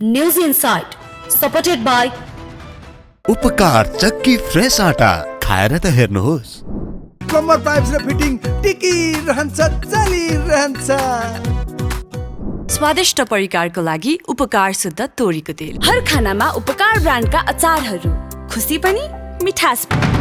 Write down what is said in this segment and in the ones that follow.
News insight supported by उपकार चक्की fresh आटा खाएर त हेर्नुहोस्। प्लम्बर पाइप्स र फिटिङ टिकिरहन्छ चलिरहन्छ। स्वादिष्ट परिकारको लागि उपकार शुद्ध तोरीको तेल। हर खानामा उपकार ब्रान्डका अचारहरू, खुसी पनि मिठास पनि।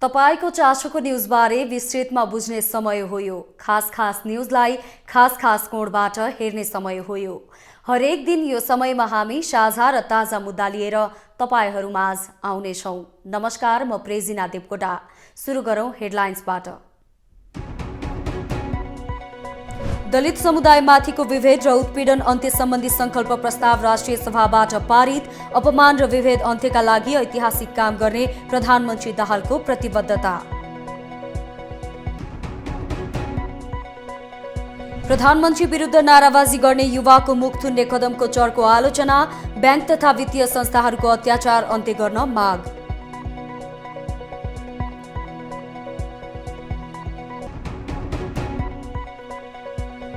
तपाईको चासोको न्यूजबारे विस्तृतमा बुझ्ने समय हो यो। खास न्यूजलाई खास कोणबाट हेर्ने समय हो यो। हरेक दिन यो समयमा हामी साझा र ताजा मुद्दा लिएर तपाईहरुमाझ आउनेछौं। नमस्कार, म प्रेजिना देवकोटा। सुरु गरौं हेडलाइन्सबाट। दलित समुदायमाथिको विभेद र उत्पीडन अन्त्य सम्बन्धी संकल्प प्रस्ताव राष्ट्रिय सभाबाट पारित। अपमान र विभेद अन्त्यका लागि ऐतिहासिक काम गर्ने प्रधानमन्त्री दाहालको प्रतिबद्धता। प्रधानमन्त्री विरुद्ध नाराबाजी गर्ने युवाको मुख थुन्ने कदमको चर्को आलोचना। बैंक तथा वित्तीय संस्थाहरूको अत्याचार अन्त्य गर्न माग।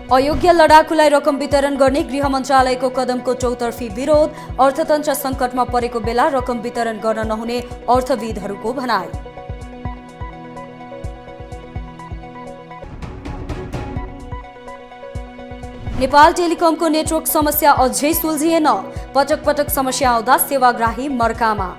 अयोग्य लडाकुलाई रकम वितरण गर्ने गृह मन्त्रालयको कदमको चौतर्फी विरोध। अर्थतन्त्र संकटमा परेको बेला रकम वितरण गर्न नहुने अर्थविदहरूको भनाई। नेपाल टेलिकमको नेटवर्क समस्या अझै सुल्झिएन। पटक समस्या आउँदा सेवाग्राही मर्कामा।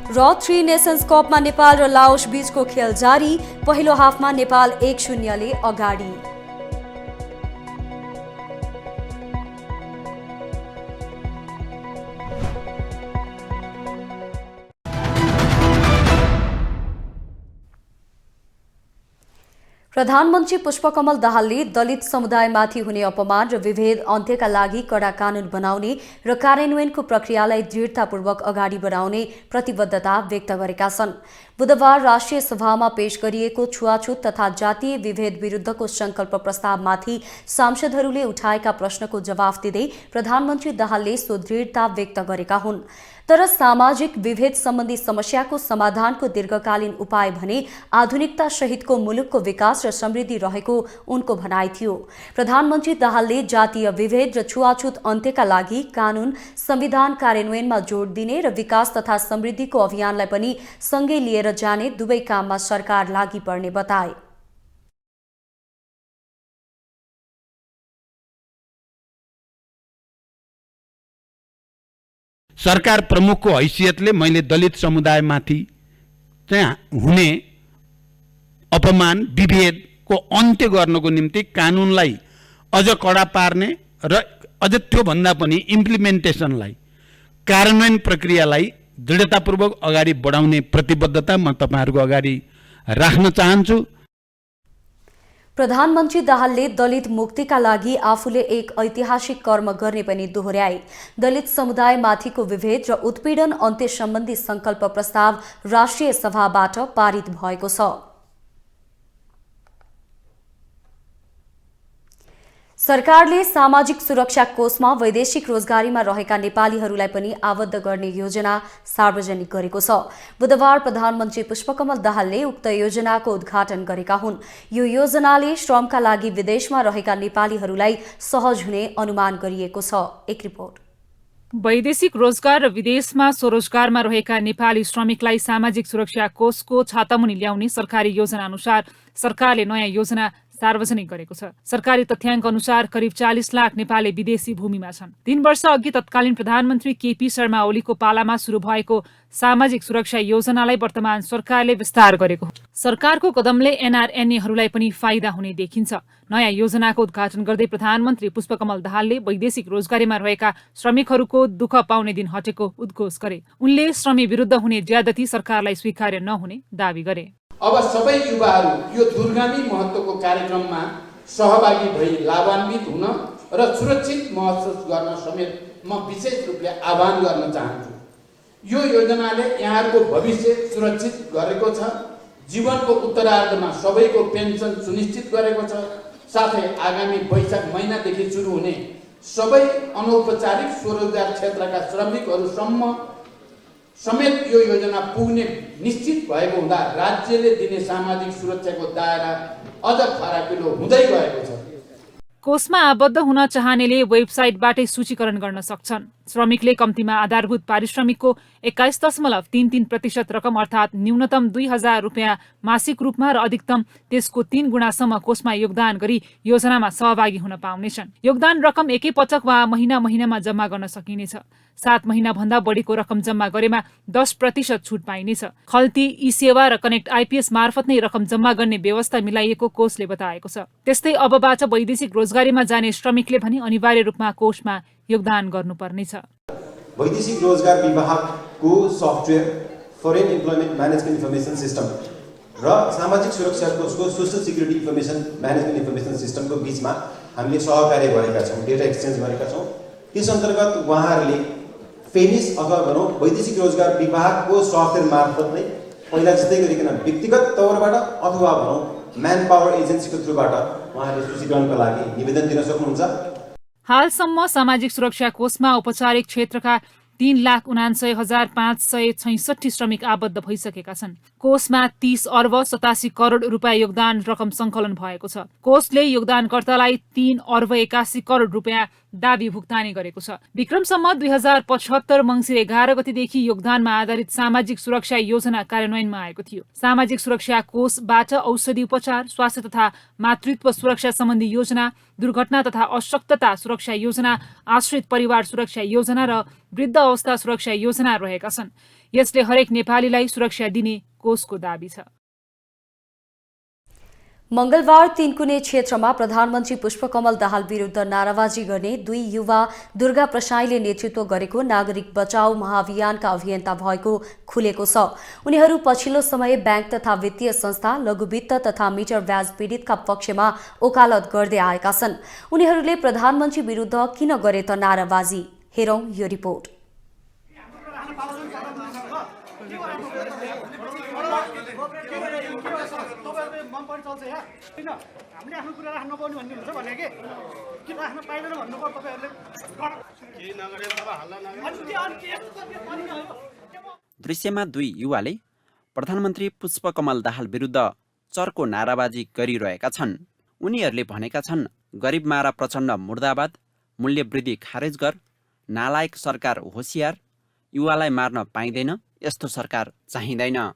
र 3 नेशन्स कपमा नेपाल र लाओस बीचको खेल जारी। पहिलो हाफमा नेपाल 1-0 ले अगाडि। प्रधानमन्त्री पुष्पकमल दाहालले दलित समुदायमाथि हुने अपमान र विभेद अन्त्यका लागि कडा कानून बनाउने र कार्यान्वयनको प्रक्रियालाई दृढतापूर्वक अगाडि बढाउने प्रतिबद्धता व्यक्त गरेका छन्। बुधबार राष्ट्रिय सभामा पेश गरिएको छुवाछुत तथा जातीय विभेद विरुद्धको संकल्प प्रस्तावमाथि सांसदहरूले उठाएका प्रश्नको जवाफ दिँदै प्रधानमन्त्री दाहालले सो दृढता व्यक्त गरेका हुन्। तर सामाजिक विभेद सम्बन्धी समस्याको समाधानको दीर्घकालीन उपाय भने आधुनिकता सहितको मुलुकको विकास र समृद्धि रहेको उनको भनाइ थियो। प्रधानमन्त्री दाहालले जातीय विभेद र छुवाछुत अन्त्यका लागि कानून संविधान कार्यान्वयनमा जोड दिने र विकास तथा समृद्धिको अभियानलाई पनि सँगै लिएर जाने दुवै काममा सरकार लागि पर्ने बताए। सरकार प्रमुखको हैसियतले मैले दलित समुदायमाथि चाहिँ हुने अपमान विभेदको अन्त्य गर्नको निम्ति कानुनलाई अझ कडा पार्ने र अझ त्योभन्दा पनि इम्प्लिमेन्टेसनलाई कार्यान्वयन प्रक्रियालाई दृढतापूर्वक अगाडि बढाउने प्रतिबद्धता म तपाईहरुको अगाडि राख्न चाहन्छु। प्रधानमन्त्री दाहालले दलित मुक्तिका लागि आफूले एक ऐतिहासिक कर्म गर्ने पनि दोहोर्याए। दलित समुदायमाथिको विभेद र उत्पीडन अन्त्य सम्बन्धी संकल्प प्रस्ताव राष्ट्रिय सभाबाट पारित भएको छ। सरकारले सामाजिक सुरक्षा कोषमा वैदेशिक रोजगारीमा रहेका नेपालीहरूलाई पनि आबद्ध गर्ने योजना सार्वजनिक गरेको छ। बुधबार प्रधानमन्त्री पुष्पकमल दाहालले उक्त योजनाको उद्घाटन गरेका हुन्। यो योजनाले श्रमका लागि विदेशमा रहेका नेपालीहरूलाई सहज हुने अनुमान गरिएको छ। एक रिपोर्ट। वैदेशिक रोजगार र विदेशमा स्वरोजगारमा रहेका नेपाली श्रमिकलाई सामाजिक सुरक्षा कोषको छातामुनि ल्याउने सरकारी योजना अनुसार सरकारले नयाँ योजना सार्वजनिक गरेको छ। सरकारी तथ्याङ्क अनुसार करिब 40 लाख नेपाली विदेशी भूमिमा छन्। 3 वर्ष अघि तत्कालीन प्रधानमन्त्री केपी शर्मा ओलीको पालामा सुरु भएको सामाजिक सुरक्षा योजनालाई वर्तमान सरकारले विस्तार गरेको हो। सरकारको कदमले एनआरएनएहरूलाई पनि फाइदा हुने देखिन्छ। नयाँ योजनाको उद्घाटन गर्दै प्रधानमन्त्री पुष्पकमल दाहालले वैदेशिक रोजगारीमा रहेका श्रमिकहरूको दुःख पाउने दिन हटेको उद्घोष गरे। उनले श्रमी विरुद्ध हुने ज्यादती सरकारलाई स्वीकार्य नहुने दावी गरे। अब सबै युवाहरू यो दूरगामी महत्त्वको कार्यक्रममा सहभागी भई लाभान्वित हुन र सुरक्षित महसुस गर्न समेत म विशेष रूपले आह्वान गर्न चाहन्छु। यो योजनाले यहाँहरूको भविष्य सुरक्षित गरेको छ, जीवनको उत्तरार्धमा सबैको पेन्सन सुनिश्चित गरेको छ, साथै आगामी वैशाख महिनादेखि सुरु हुने सबै अनौपचारिक स्वरोजगार क्षेत्रका श्रमिकहरूसम्म समेत यो योजना पुग्ने निश्चित भएको हुँदा राज्यले दिने सामाजिक सुरक्षाको दायरा अझ फराकिलो हुँदै गएको छ। कोषमा आबद्ध हुन चाहनेले वेबसाइटबाटै सूचीकरण गर्न सक्छन्। श्रमिकले कम्तीमा आधारभूत पारिश्रमिकको 21.33% रकम अर्थात् न्यूनतम 2,000 रुपियाँ मासिक रूपमा र अधिकतम त्यसको 3 गुणासम्म कोषमा योगदान गरी योजनामा सहभागी हुन पाउनेछन्। योगदान रकम एकै पटक वा महिनामा जम्मा गर्न सकिनेछ। 7 महिनाभन्दा बढीको रकम जम्मा गरेमा 10% छुट पाइनेछ। खल्ती, ई-सेवा र कनेक्ट आइपीएस मार्फत नै रकम जम्मा गर्ने व्यवस्था मिलाइएको कोषले बताएको छ। त्यस्तै अबबाट वैदेशिक रोजगारीमा जाने श्रमिकले भने अनिवार्य रूपमा कोषमा योगदान गर्नुपर्नेछ। वैदेशिक रोजगार विभागको software foreign employment management information system र सामाजिक सुरक्षा कोषको social security information management information सिस्टमको बीचमा हामीले सहकार्य गरेका छौँ, डेटा एक्सचेन्ज गरेका छौँ। त्यस अन्तर्गत उहाँहरूले फेनिस अथवा भनौँ वैदेशिक रोजगार विभागको सफ्टवेयर मार्फत नै पहिला जस्तै गरिकन व्यक्तिगत तौरबाट अथवा भनौँ म्यान पावर एजेन्सीको थ्रुबाट उहाँहरूले सूचीकरणको लागि निवेदन दिन सक्नुहुन्छ। हालसम्म सामाजिक सुरक्षा कोषमा औपचारिक क्षेत्रका 3,79,566 श्रमिक आबद्ध भइसकेका छन्। कोषमा 30 अर्ब 87 करोड रुपियाँ योगदान रकम सङ्कलन भएको छ। कोषले योगदानकर्तालाई 3 अर्ब 81 करोड रुपियाँ दाबी भुक्तानी गरेको छ। विक्रमसम्म 2075 मङ्सिर 11 गतिदेखि योगदानमा आधारित सामाजिक सुरक्षा योजना कार्यान्वयनमा आएको थियो। सामाजिक सुरक्षा कोषबाट औषधि उपचार, स्वास्थ्य तथा मातृत्व सुरक्षा सम्बन्धी योजना, दुर्घटना तथा अशक्तता सुरक्षा योजना, आश्रित परिवार सुरक्षा योजना र वृद्ध अवस्था सुरक्षा योजना रहेका छन्। यसले हरेक नेपालीलाई सुरक्षा दिने कोषको दाबी छ। मंगलबार तीनकुने क्षेत्रमा प्रधानमन्त्री पुष्पकमल दाहाल विरुद्ध नाराबाजी गर्ने 2 युवा दुर्गा प्रसाईले नेतृत्व गरेको नागरिक बचाउ महाअभियानका अभियन्ता भएको खुलेको छ। उनीहरू पछिल्लो समय बैंक तथा वित्तीय संस्था, लघुवित्त तथा मिटर ब्याज पीडितका पक्षमा ओकालत गर्दै आएका छन्। उनीहरूले प्रधानमन्त्री विरुद्ध किन गरे त नाराबाजी? हेरौं यो रिपोर्ट। दृश्यमा 2 युवाले प्रधानमन्त्री पुष्पकमल दाहाल विरुद्ध चर्को नाराबाजी गरिरहेका छन्। उनीहरूले भनेका छन्, गरिबमारा प्रचण्ड मुर्दाबाद, मूल्य वृद्धि खारेज गर, नालायक सरकार होसियार, युवालाई मार्न पाइँदैन, यस्तो सरकार चाहिँदैन।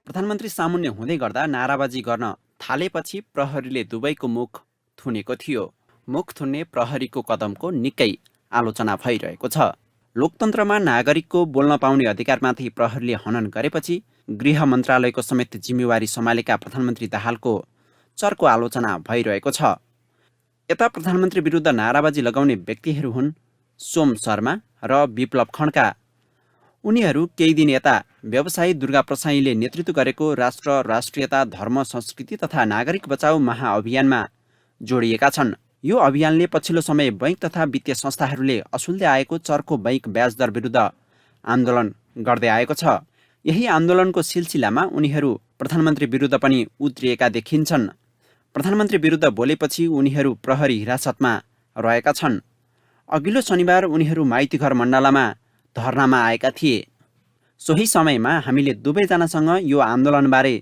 प्रधानमन्त्री सामुन्ने हुँदै गर्दा नाराबाजी गर्न थालेपछि प्रहरीले दुवैको मुख थुनेको थियो। मुख थुन्ने प्रहरीको कदमको निकै आलोचना भइरहेको छ। लोकतन्त्रमा नागरिकको बोल्न पाउने अधिकारमाथि प्रहरीले हनन गरेपछि गृह मन्त्रालयको समेत जिम्मेवारी सम्हालेका प्रधानमन्त्री दाहालको चर्को आलोचना भइरहेको छ। यता प्रधानमन्त्री विरुद्ध नाराबाजी लगाउने व्यक्तिहरू हुन् सोम शर्मा र विप्लव खड्का। उनीहरू केही दिन यता व्यवसायी दुर्गा प्रसाईले नेतृत्व गरेको राष्ट्र, राष्ट्रियता, धर्म, संस्कृति तथा नागरिक बचाउ महाअभियानमा जोडिएका छन्। यो अभियानले पछिल्लो समय बैंक तथा वित्तीय संस्थाहरूले असुल्दै आएको चर्को बैंक ब्याज दर विरुद्ध आन्दोलन गर्दै आएको छ। यही आन्दोलनको सिलसिलामा उनीहरू प्रधानमन्त्री विरुद्ध पनि उत्रिएका देखिन्छन्। प्रधानमन्त्री विरुद्ध बोलेपछि उनीहरू प्रहरी हिरासतमा रहेका छन्। अघिल्लो शनिबार उनीहरू माइतीघर मण्डलामा धर्नामा आएका थिए। सोही समयमा हामीले दुवैजनासँग यो आन्दोलनबारे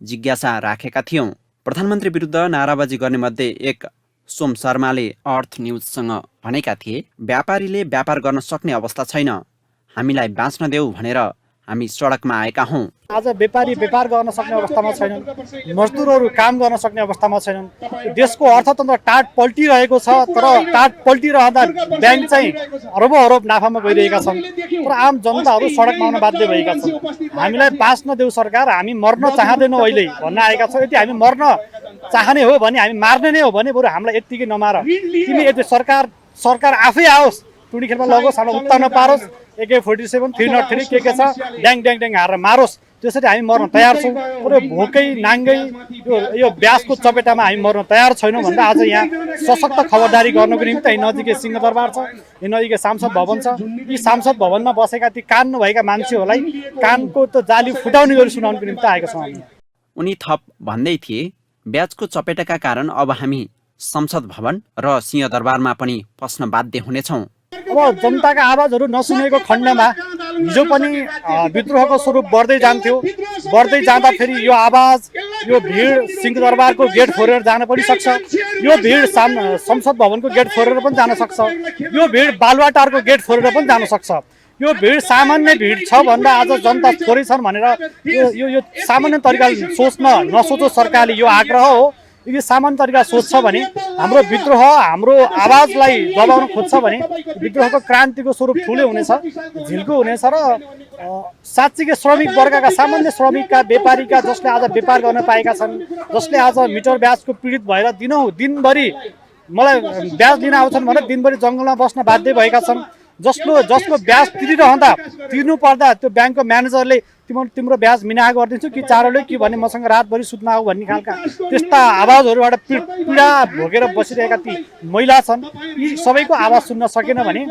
जिज्ञासा राखेका थियौँ। प्रधानमन्त्री विरुद्ध नाराबाजी गर्ने मध्ये एक सोम शर्माले अर्थ न्युजसँग भनेका थिए, व्यापारीले व्यापार गर्न सक्ने अवस्था छैन, हामीलाई बाँच्न देऊ भनेर हामी सडकमा आएका हौँ। आज व्यापारी व्यापार गर्न सक्ने अवस्थामा छैनन्, मजदुरहरू काम गर्न सक्ने अवस्थामा छैनन्। देशको अर्थतन्त्र टाट पल्टिरहेको छ, तर टाट पल्टिरहँदा ब्याङ्क चाहिँ अरबौँ अरब नाफामा गइरहेका छन्, तर आम जनताहरू सडकमा आउन बाध्य भएका छन्। हामीलाई बाँच्न देऊ सरकार, हामी मर्न चाहँदैनौँ अहिले भन्न आएका छौँ। यदि हामी मर्न चाहने हो भने, हामी मार्ने नै हो भने बरु हामीलाई यत्तिकै नमार, तिमी यदि सरकार आफै आओस्, टुडी खेलमा लगोस्, हामीलाई उत्ता नपारोस्, AK-47 303 के छ ड्याङ ड्याङ ड्याङ हारेर मारोस्, त्यसरी हामी मर्न तयार छौँ। पुरै भोकै नाङ्गै यो ब्यासको चपेटामा हामी मर्न तयार छैनौँ भनेर आज यहाँ सशक्त खबरदारी गर्नको निम्ति यही नजिकै सिंहदरबार छ, यही नजिकै सांसद भवन छ। यी सांसद भवनमा बसेका ती कान नभएका मान्छेहरूलाई कानको त जाली फुटाउने गरी सुनाउनको निम्ति आएका छौँ हामी। उनी थप भन्दै थिए, ब्याजको चपेटाका कारण अब हामी संसद भवन र सिंहदरबारमा पनि पस्न बाध्य हुनेछौँ। अब जनताका आवाजहरू नसुनेको खण्डमा हिजो पनि विद्रोहको स्वरूप बढ्दै जान्थ्यो। बढ्दै जाँदा फेरि यो आवाज, यो भिड सिंहदरबारको गेट फोरेर जान पनि सक्छ, यो भिड संसद भवनको गेट फोरेर पनि जान सक्छ, यो भिड बालुवाटारको गेट फोरेर पनि जान सक्छ। यो भिड सामान्य भिड छ भन्दा आज जनता थोरै छन् भनेर यो सामान्य तरिकाले सोच्न नसोचो सरकारले यो आग्रह हो। यदि सामान्य तरिका सोच्छ भने, हाम्रो विद्रोह, हाम्रो आवाजलाई दबाउन खोज्छ भने विद्रोहको क्रान्तिको स्वरूप ठुलै हुनेछ, झिल्को हुनेछ। र साँच्चीकै श्रमिक वर्गका, सामान्य श्रमिकका, व्यापारीका, जसले आज व्यापार गर्न पाएका छन्, जसले आज मिटर ब्याजको पीडित भएर दिनभरि मलाई ब्याज लिन आउँछन् भनेर दिनभरि जङ्गलमा बस्न बाध्य भएका छन्, जसको ब्याज तिर्नु पर्दा त्यो ब्याङ्कको म्यानेजरले तिम्रो ब्याज मिना गरिदिन्छु कि चारोले कि भने मसँग रातभरि सुत्न आऊ भन्ने खालका त्यस्ता आवाजहरूबाट पीडा भोगेर बसिरहेका ती महिला छन्। यी सबैको आवाज सुन्न सकेन भने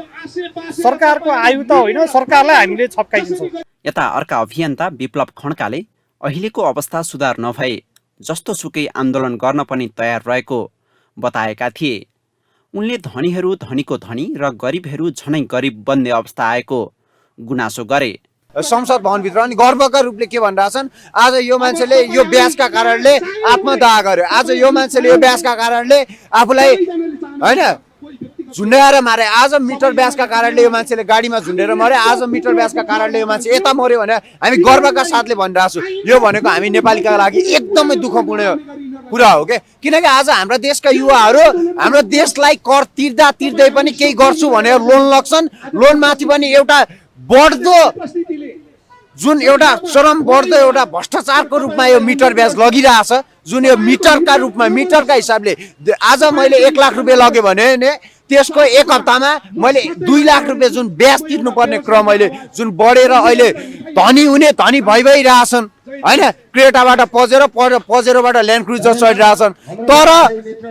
सरकारको आयु त होइन, सरकारलाई हामीले छप्काइदिन्छौँ। यता अर्का अभियन्ता विप्लव खड्काले अहिलेको अवस्था सुधार नभए जस्तो सुकै आन्दोलन गर्न पनि तयार रहेको बताएका थिए। उनले धनीहरू धनीको धनी र गरिबहरू झनै गरिब बन्ने अवस्था आएको गुनासो गरे। संसद भवनभित्र अनि गर्वका रूपले के भनिरहेछन्, आज यो मान्छेले यो ब्याजका कारणले आत्मदाह गर्यो, आज यो मान्छेले यो ब्याजका कारणले आफूलाई होइन झुन्ड्याएर मारे, आज मिटर ब्याजका कारणले यो मान्छेले गाडीमा झुन्डेर मरे, आज मिटर ब्याजका कारणले यो मान्छे यता मर्यो भने हामी गर्वका साथले भनिरहेको छु। यो भनेको हामी नेपालीका लागि एकदमै दुःखपूर्ण कुरा हो के, किनकि आज हाम्रा देशका युवाहरू हाम्रो देशलाई कर तिर्दै पनि केही गर्छु भनेर लोन लग्छन्। लोनमाथि पनि एउटा बढ्दो जुन एउटा चरम बढ्दो एउटा भ्रष्टाचारको रूपमा यो मिटर ब्याज लगिरहेछ, जुन यो मिटरका रूपमा मिटरका हिसाबले आज मैले 1 लाख रुपियाँ लग्यो भने त्यसको 1 हप्तामा मैले 2 लाख रुपियाँ जुन ब्याज तिर्नुपर्ने क्रम अहिले जुन बढेर अहिले धनी हुने धनी भइरहेछन् होइन। क्रेटाबाट पजेरोबाट ल्यान्ड क्रुजर चढिरहेछन्, तर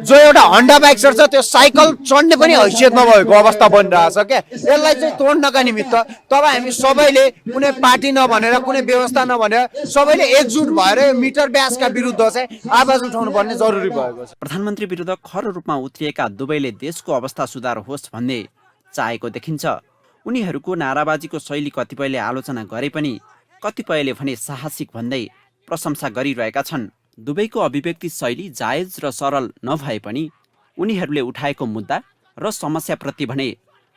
जो एउटा हन्डा बाइक चढ्छ त्यो साइकल चढ्ने पनि हैसियत नभएको अवस्था बनिरहेछ क्या। यसलाई चाहिँ तोड्नका निमित्त तब हामी सबैले कुनै पार्टी नभनेर कुनै व्यवस्था नभनेर सबैले एकजुट भएर मिटर ब्याजका विरुद्ध चाहिँ आवाज उठाउनु पर्ने जरुरी भएको छ। प्रधानमन्त्री विरुद्ध खर रूपमा उत्रिएका दुवैले देशको अवस्था सुधार होस् भन्ने चाहेको देखिन्छ। उनीहरूको नाराबाजीको शैली कतिपयले आलोचना गरे पनि कतिपयले भने साहसिक भन्दै प्रशंसा गरिरहेका छन्। दुवैको अभिव्यक्ति शैली जायज र सरल नभए पनि उनीहरूले उठाएको मुद्दा र समस्याप्रति भने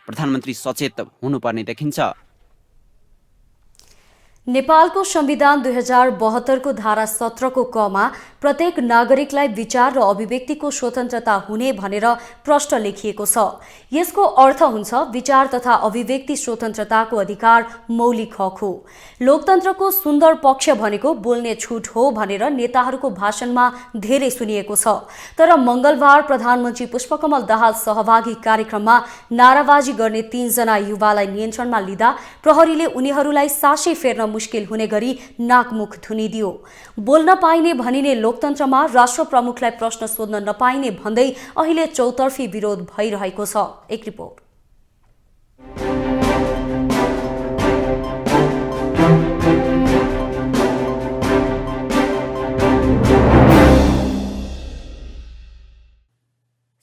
प्रधानमन्त्री सचेत हुनुपर्ने देखिन्छ। नेपालको संविधान 2072 को धारा 17 को क मा प्रत्येक नागरिकलाई विचार र अभिव्यक्तिको स्वतन्त्रता हुने भनेर प्रष्ट लेखिएको छ। यसको अर्थ हुन्छ विचार तथा अभिव्यक्ति स्वतन्त्रताको अधिकार मौलिक हक हो। लोकतन्त्रको सुन्दर पक्ष भनेको बोल्ने छुट हो भनेर नेताहरूको भाषणमा धेरै सुनिएको छ। तर मंगलबार प्रधानमन्त्री पुष्पकमल दाहाल सहभागी कार्यक्रममा नाराबाजी गर्ने 3 जना युवालाई नियन्त्रणमा लिँदा प्रहरीले उनीहरूलाई सासै फेर्न मुश्किल हुने गरी नाकमुख थुनिदियो। बोल्न पाइने भनिने लोकतन्त्रमा राष्ट्र प्रमुखलाई प्रश्न सोध्न नपाइने भन्दै अहिले चौतर्फी विरोध भइरहेको छ। एक रिपोर्ट।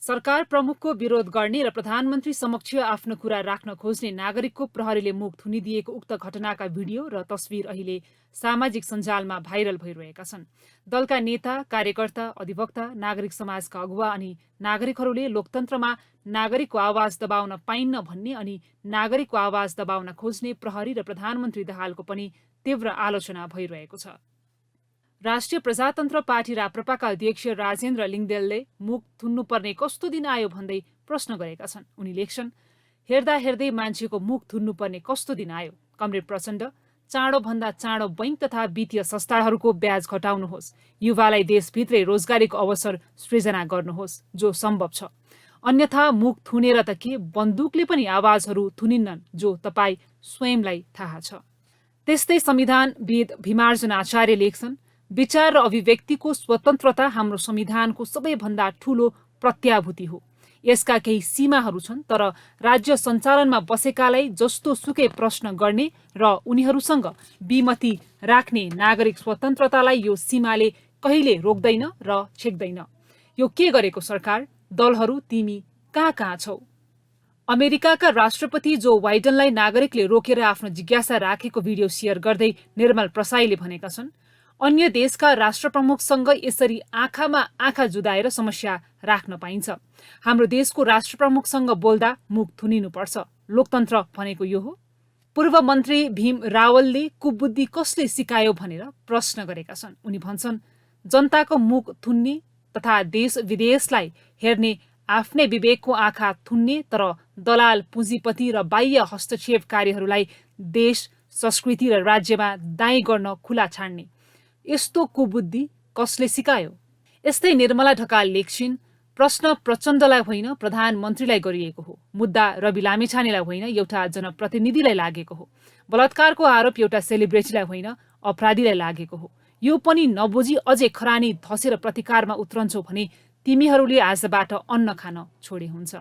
सरकार प्रमुखको विरोध गर्ने र प्रधानमन्त्री समक्ष आफ्नो कुरा राख्न खोज्ने नागरिकको प्रहरीले मुख थुनिदिएको उक्त घटनाका भिडियो र तस्बिर अहिले सामाजिक सञ्जालमा भाइरल भइरहेका छन्। दलका नेता, कार्यकर्ता, अधिवक्ता, नागरिक समाजका अगुवा अनि नागरिकहरूले लोकतन्त्रमा नागरिकको आवाज दबाउन पाइन्न भन्ने अनि नागरिकको आवाज दबाउन खोज्ने प्रहरी र प्रधानमन्त्री दाहालको पनि तीव्र आलोचना भइरहेको छ। राष्ट्रिय प्रजातन्त्र पार्टी राप्रपाका अध्यक्ष राजेन्द्र लिङदेलले मुख थुन्नुपर्ने कस्तो दिन आयो भन्दै प्रश्न गरेका छन्। उनी लेख्छन्, हेर्दा हेर्दै मान्छेको मुख थुन्नुपर्ने कस्तो दिन आयो। कमरेड प्रचण्ड, चाँडोभन्दा चाँडो बैङ्क तथा वित्तीय संस्थाहरूको ब्याज घटाउनुहोस्। युवालाई देशभित्रै रोजगारीको अवसर सृजना गर्नुहोस् जो सम्भव छ। अन्यथा मुख थुनेर त के, बन्दुकले पनि आवाजहरू थुनिन्नन् जो तपाईँ स्वयंलाई थाहा छ। त्यस्तै संविधानविद भीमार्जुन आचार्य लेख्छन्, विचार र अभिव्यक्तिको स्वतन्त्रता हाम्रो संविधानको सबैभन्दा ठूलो प्रत्याभूति हो। यसका केही सीमाहरू छन्, तर राज्य सञ्चालनमा बसेकालाई जस्तो सुकै प्रश्न गर्ने र उनीहरूसँग विमति राख्ने नागरिक स्वतन्त्रतालाई यो सीमाले कहिले रोक्दैन र छेक्दैन। यो के गरेको सरकार, दलहरू तिमी कहाँ छौ? अमेरिकाका राष्ट्रपति जो बाइडेनलाई नागरिकले रोकेर आफ्नो जिज्ञासा राखेको भिडियो सेयर गर्दै निर्मल प्रसाईले भनेका छन्, अन्य देशका राष्ट्रप्रमुखसँग यसरी आँखामा आँखा जुदाएर समस्या राख्न पाइन्छ। हाम्रो देशको राष्ट्रप्रमुखसँग बोल्दा मुख थुनिनुपर्छ। लोकतन्त्र भनेको यो हो? पूर्व मन्त्री भीम रावलले कुबुद्धि कसले सिकायो भनेर प्रश्न गरेका छन्। उनी भन्छन्, जनताको मुख थुन्ने तथा देश विदेशलाई हेर्ने आफ्नै विवेकको आँखा थुन्ने, तर दलाल, पुँजीपति र बाह्य हस्तक्षेपकारीहरूलाई देश, संस्कृति र राज्यमा दाइँ गर्न खुला छाड्ने, यस्तो कुबुद्धि कसले सिकायो? यस्तै निर्मला ढकाल लेख्छिन्, प्रश्न प्रचण्डलाई होइन प्रधानमन्त्रीलाई गरिएको हो। मुद्दा रवि लामिछानेलाई होइन एउटा जनप्रतिनिधिलाई लागेको हो। बलात्कारको आरोप एउटा सेलिब्रिटीलाई होइन अपराधीलाई लागेको हो। यो पनि नबुझी अझै खरानी धसेर प्रतिकारमा उत्रन्छौ भने तिमीहरूले आजबाट अन्न खान छोडे हुन्छ।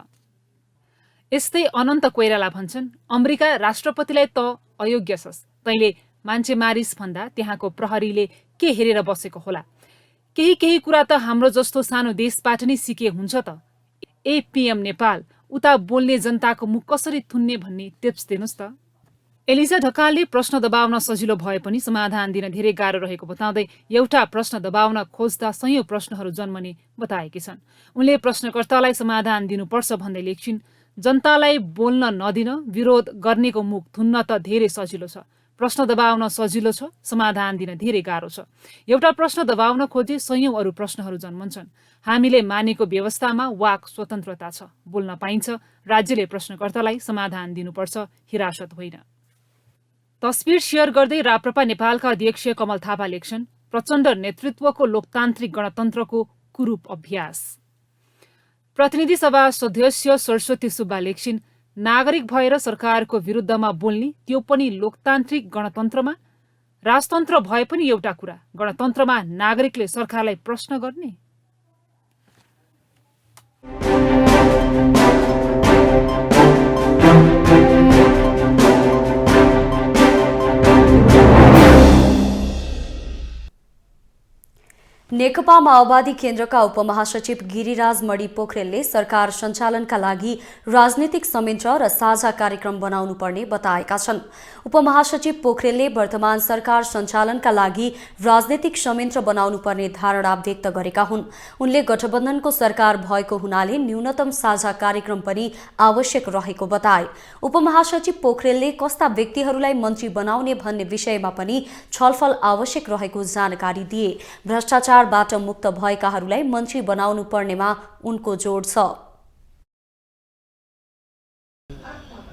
यस्तै अनन्त कोइराला भन्छन्, अमेरिका राष्ट्रपतिलाई त अयोग्य छस्, तैँले मान्छे मारिस भन्दा त्यहाँको प्रहरीले के हेरेर बसेको होला? केही कुरा त हाम्रो जस्तो सानो देशबाट नै सिके हुन्छ त। एपीएम नेपाल, उता बोल्ने जनताको मुख कसरी थुन्ने भन्ने टिप्स दिनुहोस् त। एलिजा ढकालले प्रश्न दबाउन सजिलो भए पनि समाधान दिन धेरै गाह्रो रहेको बताउँदै एउटा प्रश्न दबाउन खोज्दा सयौं प्रश्नहरू जन्मने बताएकी छन्। उनले प्रश्नकर्तालाई समाधान दिनुपर्छ भन्दै लेख्छिन्, जनतालाई बोल्न नदिन विरोध गर्नेको मुख थुन्न त धेरै सजिलो छ। प्रश्न दबाउन सजिलो छ, समाधान दिन धेरै गाह्रो छ। एउटा प्रश्न दबाउन खोजे सयौं अरू प्रश्नहरू जन्मन्छन्। हामीले मानेको व्यवस्थामा वाक स्वतन्त्रता छ, बोल्न पाइन्छ। राज्यले प्रश्नकर्तालाई समाधान दिनुपर्छ, हिरासत होइन। तस्बिर शेयर गर्दै राप्रपा नेपालका अध्यक्ष कमल थापा लेख्छन्, प्रचण्ड नेतृत्वको लोकतान्त्रिक गणतन्त्रको कुरूप अभ्यास। प्रतिनिधि सभा सदस्य सरस्वती सुब्बा लेख्छिन्, नागरिक भएर सरकारको विरुद्धमा बोल्ने, त्यो पनि लोकतान्त्रिक गणतन्त्रमा? राजतन्त्र भए पनि एउटा कुरा, गणतन्त्रमा नागरिकले सरकारलाई प्रश्न गर्ने? नेकपा माओवादी केन्द्रका उपमहासचिव गिरिराज मणि पोखरेलले सरकार सञ्चालनका लागि राजनीतिक संयन्त्र र साझा कार्यक्रम बनाउनु पर्ने बताएका छन्। उपमहासचिव पोखरेलले वर्तमान सरकार सञ्चालनका लागि राजनीतिक संयन्त्र बनाउनु पर्ने धारणा व्यक्त गरेका हुन्। उनले गठबन्धनको सरकार भएको हुनाले न्यूनतम साझा कार्यक्रम पनि आवश्यक रहेको बताए। उपमहासचिव पोखरेलले कस्ता व्यक्तिहरूलाई मन्त्री बनाउने भन्ने विषयमा पनि छलफल आवश्यक रहेको जानकारी दिए। भ्रष्टाचारबाट मुक्त भएकाहरूलाई मन्त्री बनाउनु पर्नेमा उनको जोड छ।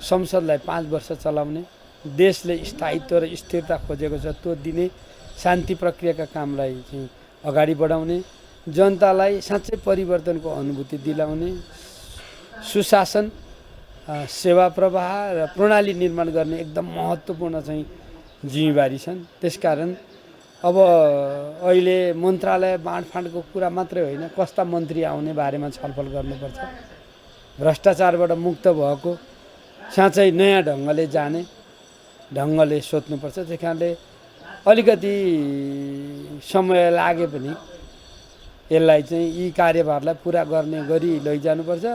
संसदलाई 5 वर्ष चलाउने, देशले स्थायित्व र स्थिरता खोजेको छ त्यो दिने, शान्ति प्रक्रियाका कामलाई चाहिँ अगाडि बढाउने, जनतालाई साँच्चै परिवर्तनको अनुभूति दिलाउने, सुशासन, सेवा प्रवाह र प्रणाली निर्माण गर्ने एकदम महत्त्वपूर्ण चाहिँ जिम्मेवारी छन्। त्यसकारण अब अहिले मन्त्रालय बाँडफाँडको कुरा मात्रै होइन, कस्ता मन्त्री आउने बारेमा छलफल गर्नुपर्छ। भ्रष्टाचारबाट मुक्त भएको साँच्चै नयाँ ढङ्गले जाने ढङ्गले सोच्नुपर्छ। त्यस कारणले अलिकति समय लागे पनि यसलाई चाहिँ यी कार्यभारलाई पुरा गर्ने गरी लैजानुपर्छ।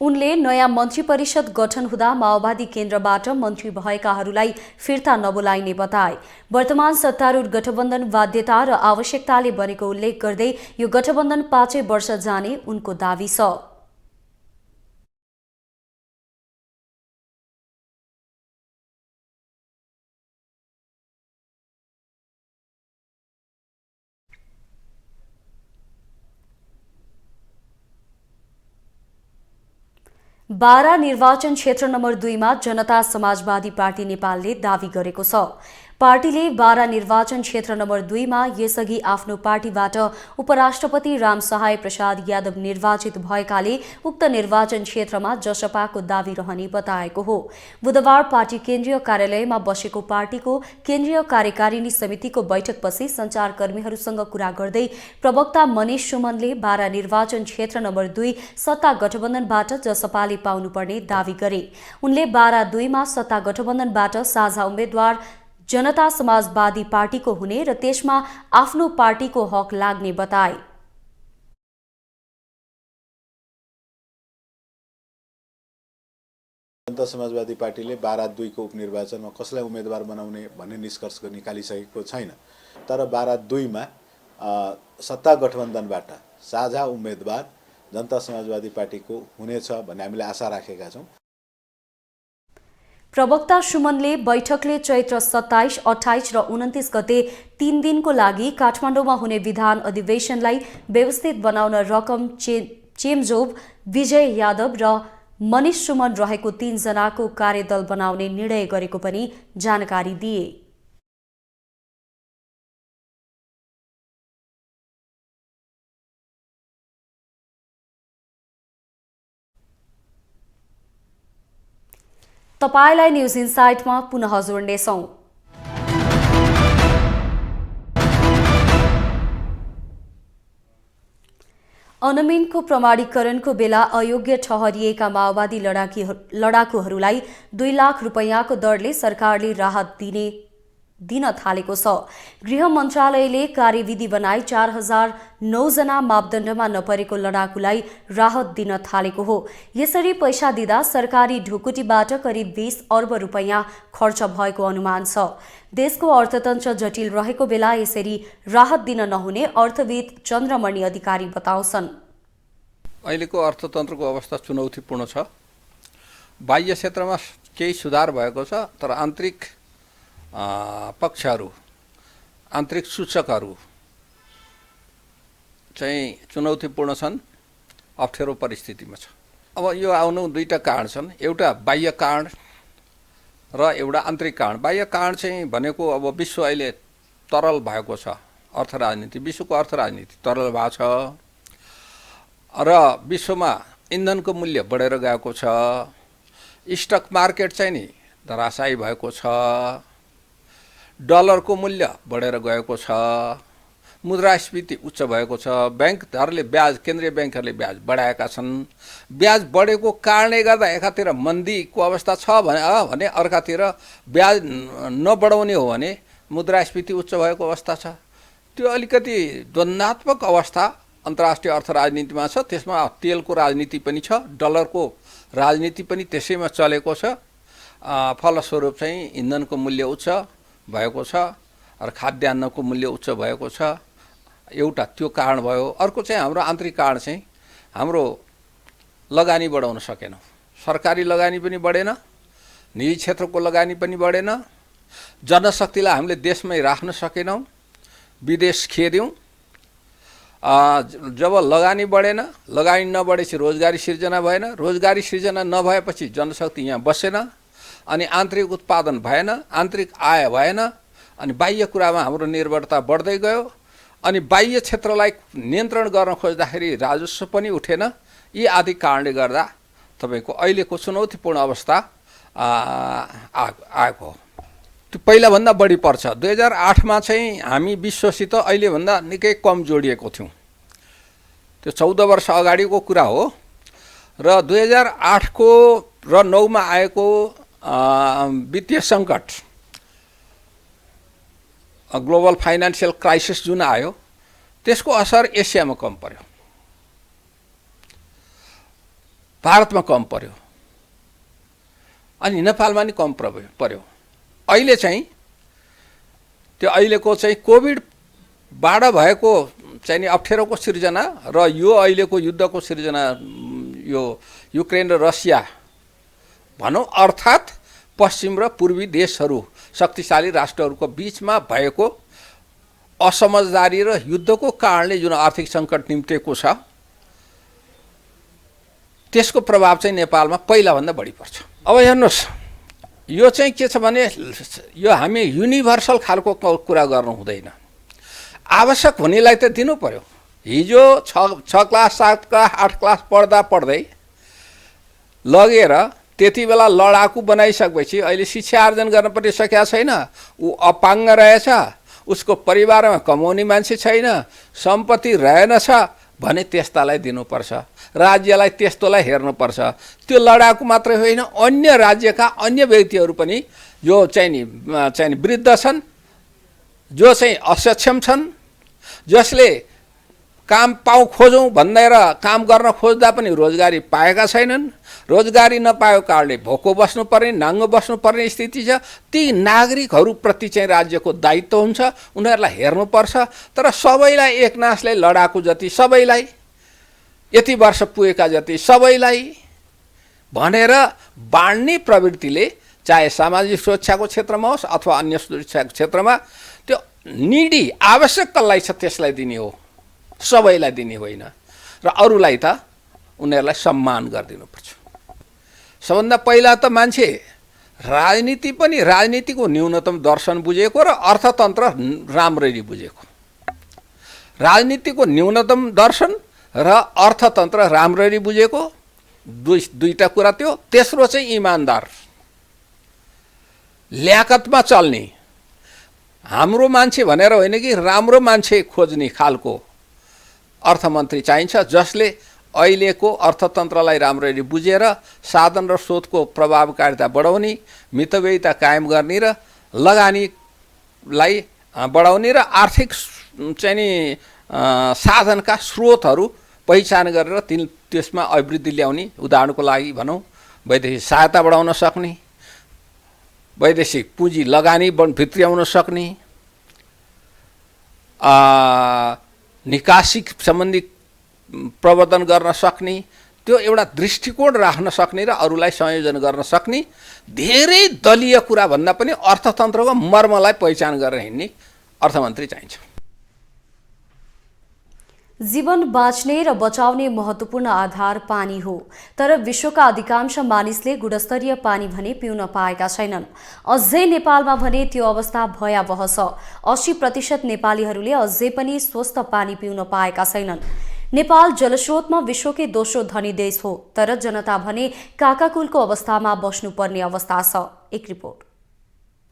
उनले नयाँ मन्त्री परिषद गठन हुँदा माओवादी केन्द्रबाट मन्त्री भएकाहरूलाई फिर्ता नबोलाइने बताए। वर्तमान सत्तारूढ गठबन्धन बाध्यता र आवश्यकताले बनेको उल्लेख गर्दै यो गठबन्धन 5 वर्ष जाने उनको दावी छ। बारा निर्वाचन क्षेत्र नम्बर 2 मा जनता समाजवादी पार्टी नेपालले दावी गरेको छ। पार्टीले बारा निर्वाचन क्षेत्र नम्बर 2 मा यसअघि आफ्नो पार्टीबाट उपराष्ट्रपति रामसहाय प्रसाद यादव निर्वाचित भएकाले उक्त निर्वाचन क्षेत्रमा जसपाको दावी रहने बताएको हो। बुधबार पार्टी केन्द्रीय कार्यालयमा बसेको पार्टीको केन्द्रीय कार्यकारिणी समितिको बैठकपछि सञ्चारकर्मीहरूसँग कुरा गर्दै प्रवक्ता मनिष सुमनले बारा निर्वाचन क्षेत्र नम्बर 2 सत्ता गठबन्धनबाट जसपाले पाउनुपर्ने दावी गरे। उनले बारा 2 मा सत्ता गठबन्धनबाट साझा उम्मेद्वार जनता समाजवादी पार्टीको हुने र त्यसमा आफ्नो पार्टीको हक लाग्ने बताए। जनता समाजवादी पार्टीले बारा 2 को उपनिर्वाचनमा कसलाई उम्मेदवार बनाउने भन्ने निष्कर्ष निकालिसकेको छैन। तर बारा 2 मा सत्ता गठबन्धनबाट साझा उम्मेदवार जनता समाजवादी पार्टीको हुनेछ भन्ने हामीले आशा राखेका छौं। प्रवक्ता सुमनले बैठकले चैत्र 27, 28 र 29 गते 3 दिनको लागि काठमाडौँमा हुने विधान अधिवेशनलाई व्यवस्थित बनाउन रकम चेम्जोब, विजय यादव र मनिष सुमन रहेको 3 जनाको कार्यदल बनाउने निर्णय गरेको पनि जानकारी दिए। तपाईलाई न्यूज इनसाइटमा पुनः जोड्नेछौं। अनमिनको प्रमाणीकरणको बेला अयोग्य ठहरिएका माओवादी लडाकुहरूलाई 2 लाख रुपैयाँको दरले सरकारले राहत दिन थालेको छ। गृह मन्त्रालयले कार्यविधि बनाई 4009 जना मापदण्डमा नपरेको लडाकुलाई राहत दिन थालेको हो। यसरी पैसा दिँदा सरकारी ढुकुटीबाट करिब 20 अर्ब रुपैयाँ खर्च भएको अनुमान छ। देशको अर्थतन्त्र जटिल रहेको बेला यसरी राहत दिन नहुने अर्थविद चन्द्रमणि अधिकारी बताउँछन्। अहिलेको अर्थतन्त्रको अवस्था चुनौतीपूर्ण छ। बाह्य क्षेत्रमा केही सुधार भएको छ, तर आन्तरिक पक्षहरू, आन्तरिक सूचकहरू चाहिँ चुनौतीपूर्ण छन्, अप्ठ्यारो परिस्थितिमा छ। अब यो आउनु 2टा कारण छन्, एउटा बाह्य कारण र एउटा आन्तरिक कारण। बाह्य कारण चाहिँ भनेको अब विश्व अहिले तरल भएको छ, अर्थ राजनीति, विश्वको अर्थ राजनीति तरल भएको छ र विश्वमा इन्धनको मूल्य बढेर गएको छ। स्टक मार्केट चाहिँ नि धराशायी भएको छ, डलरको मूल्य बढेर गएको छ, मुद्रास्फीति उच्च भएको छ, ब्याङ्कहरूले ब्याज, केन्द्रीय ब्याङ्कहरूले ब्याज बढाएका छन्। ब्याज बढेको कारणले गर्दा एकातिर मन्दीको अवस्था छ भने अर्कातिर ब्याज नबढाउने हो भने मुद्रास्फीति उच्च भएको अवस्था छ। त्यो अलिकति द्वन्द्वात्मक अवस्था अन्तर्राष्ट्रिय अर्थ राजनीतिमा छ। त्यसमा तेलको राजनीति पनि छ, डलरको राजनीति पनि त्यसैमा चलेको छ। फलस्वरूप चाहिँ इन्धनको मूल्य उच्च भएको छ र खाद्यान्नको मूल्य उच्च भएको छ। एउटा त्यो कारण भयो। अर्को चाहिँ हाम्रो आन्तरिक कारण चाहिँ हाम्रो लगानी बढाउन सकेनौँ। सरकारी लगानी पनि बढेन, निजी क्षेत्रको लगानी पनि बढेन, जनशक्तिलाई हामीले देशमै राख्न सकेनौँ, विदेश खेद्यौँ। जब लगानी बढेन, लगानी नबढेपछि रोजगारी सिर्जना भएन, रोजगारी सिर्जना नभएपछि जनशक्ति यहाँ बसेन, अनि आन्तरिक उत्पादन भएन, आन्तरिक आय भएन, अनि बाह्य कुरामा हाम्रो निर्भरता बढ्दै गयो। अनि बाह्य क्षेत्रलाई नियन्त्रण गर्न खोज्दाखेरि राजस्व पनि उठेन। यी आदि कारणले गर्दा तपाईँको अहिलेको चुनौतीपूर्ण अवस्था आएको हो। त्यो पहिलाभन्दा बढी पर्छ। 2008मा चाहिँ हामी विश्वसित अहिलेभन्दा निकै कम जोडिएको थियौँ। त्यो 14 वर्ष अगाडिको कुरा हो र 2008को र 9मा आएको वित्तीय सङ्कट, ग्लोबल फाइनेन्सियल क्राइसिस जुन आयो, त्यसको असर एसियामा कम पर्यो, भारतमा कम पर्यो, अनि नेपालमा नि कम पर्यो। अहिले चाहिँ त्यो अहिलेको चाहिँ कोभिडबाट भएको चाहिँ नि अप्ठ्यारोको सिर्जना र यो अहिलेको युद्धको सिर्जना, यो युक्रेन र रसिया भनौँ, अर्थात् पश्चिम र पूर्वी देशहरू शक्तिशाली राष्ट्रहरूको बिचमा भएको असमझदारी र युद्धको कारणले जुन आर्थिक सङ्कट निम्तेको छ, त्यसको प्रभाव चाहिँ नेपालमा पहिलाभन्दा बढी पर्छ। अब हेर्नुहोस्, यो चाहिँ के छ भने यो हामी युनिभर्सल खालको कुरा गर्नु हुँदैन, आवश्यक हुनेलाई त दिनु पर्यो। हिजो 6 क्लास 7 क्लास 8 क्लास पढ्दै लगेर त्यति बेला लडाकु बनाइसकेपछि अहिले शिक्षा आर्जन गर्न पनि सकेका छैन, ऊ अपाङ्ग रहेछ, उसको परिवारमा कमाउने मान्छे छैन, सम्पत्ति रहेनछ भने त्यस्तालाई दिनुपर्छ, राज्यलाई त्यस्तोलाई हेर्नुपर्छ। त्यो लडाकु मात्रै होइन, अन्य राज्यका अन्य व्यक्तिहरू पनि जो चाहिँ वृद्ध छन्, जो चाहिँ असक्षम छन्, जसले काम खोजौँ भनेर काम गर्न खोज्दा पनि रोजगारी पाएका छैनन्, रोजगारी नपाएको कारणले भोको बस्नुपर्ने, नाङ्गो बस्नुपर्ने स्थिति छ। ती नागरिकहरूप्रति चाहिँ राज्यको दायित्व हुन्छ, उनीहरूलाई हेर्नुपर्छ। तर सबैलाई एकनासले लडाकु जति सबैलाई, यति वर्ष पुगेका जति सबैलाई भनेर बाँड्ने प्रवृत्तिले चाहे सामाजिक सुरक्षाको क्षेत्रमा होस् अथवा अन्य सुरक्षाको क्षेत्रमा त्यो निडी आवश्यकतालाई छ त्यसलाई दिने हो, सबैलाई दिने होइन। र अरूलाई त उनीहरूलाई सम्मान गरिदिनुपर्छ। सबभन्दा पहिला त मान्छे राजनीति पनि राजनीतिको न्यूनतम दर्शन बुझेको र अर्थतन्त्र राम्ररी बुझेको। राजनीतिको न्यूनतम दर्शन र अर्थतन्त्र राम्ररी बुझेको दुईटा कुरा त्यो। तेस्रो चाहिँ इमान्दार, ल्याकतमा चल्ने, हाम्रो मान्छे भनेर होइन कि राम्रो मान्छे खोज्ने खालको अर्थमन्त्री चाहिन्छ, जसले अहिलेको अर्थतन्त्रलाई राम्ररी बुझेर साधन र स्रोतको प्रभावकारिता बढाउने, मितव्ययिता कायम गर्ने र लगानीलाई बढाउने र आर्थिक चाहिँ नि साधनका स्रोतहरू पहिचान गरेर त्यसमा अभिवृद्धि ल्याउने। उदाहरणको लागि भनौँ, वैदेशिक सहायता बढाउन सक्ने, वैदेशिक पुँजी लगानी भित्र्याउन सक्ने, निकासी सम्बन्धी प्रवर्धन गर्न सक्ने, त्यो एउटा दृष्टिकोण राख्न सक्ने र अरूलाई संयोजन गर्न सक्ने, धेरै दलीय कुरा भन्दा पनि अर्थतन्त्रको मर्मलाई पहिचान गरेर हिँड्ने अर्थमन्त्री चाहिन्छ। जीवन बाँच्ने र बचाउने महत्त्वपूर्ण आधार पानी हो, तर विश्वका अधिकांश मानिसले गुणस्तरीय पानी भने पिउन पाएका छैनन्। अझै नेपालमा भने त्यो अवस्था भयावह छ। 80% नेपालीहरूले अझै पनि स्वस्थ पानी पिउन पाएका छैनन्। नेपाल जलस्रोतमा विश्वकै दोस्रो धनी देश हो, तर जनता भने काकाकुलको अवस्थामा बस्नुपर्ने अवस्था छ। एक रिपोर्ट।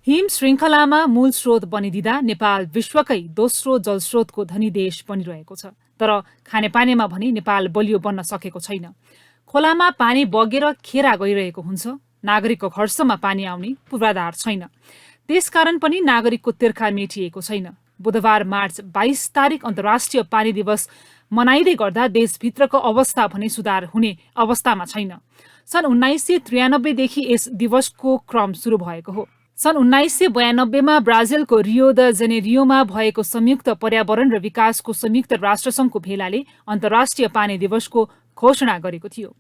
हिम श्रृङ्खलामा मूल स्रोत बनिदिँदा नेपाल विश्वकै दोस्रो जलस्रोतको धनी देश बनिरहेको छ, तर खानेपानीमा भने नेपाल बलियो बन्न सकेको छैन। खोलामा पानी बगेर खेरा गइरहेको हुन्छ, नागरिकको खर्चमा पानी आउने पूर्वाधार छैन। त्यसकारण पनि नागरिकको तिर्खा मेटिएको छैन। बुधबार मार्च 22 तारिक अन्तर्राष्ट्रिय पानी दिवस मनाइँदै गर्दा देशभित्रको अवस्था भने सुधार हुने अवस्थामा छैन। सन् 1993 देखि यस दिवसको क्रम सुरु भएको हो। सन् 1992 ब्राजिलको रियो द जेनेरियोमा भएको संयुक्त पर्यावरण र विकासको संयुक्त राष्ट्रसङ्घको भेलाले अन्तर्राष्ट्रिय पानी दिवसको घोषणा गरेको थियो।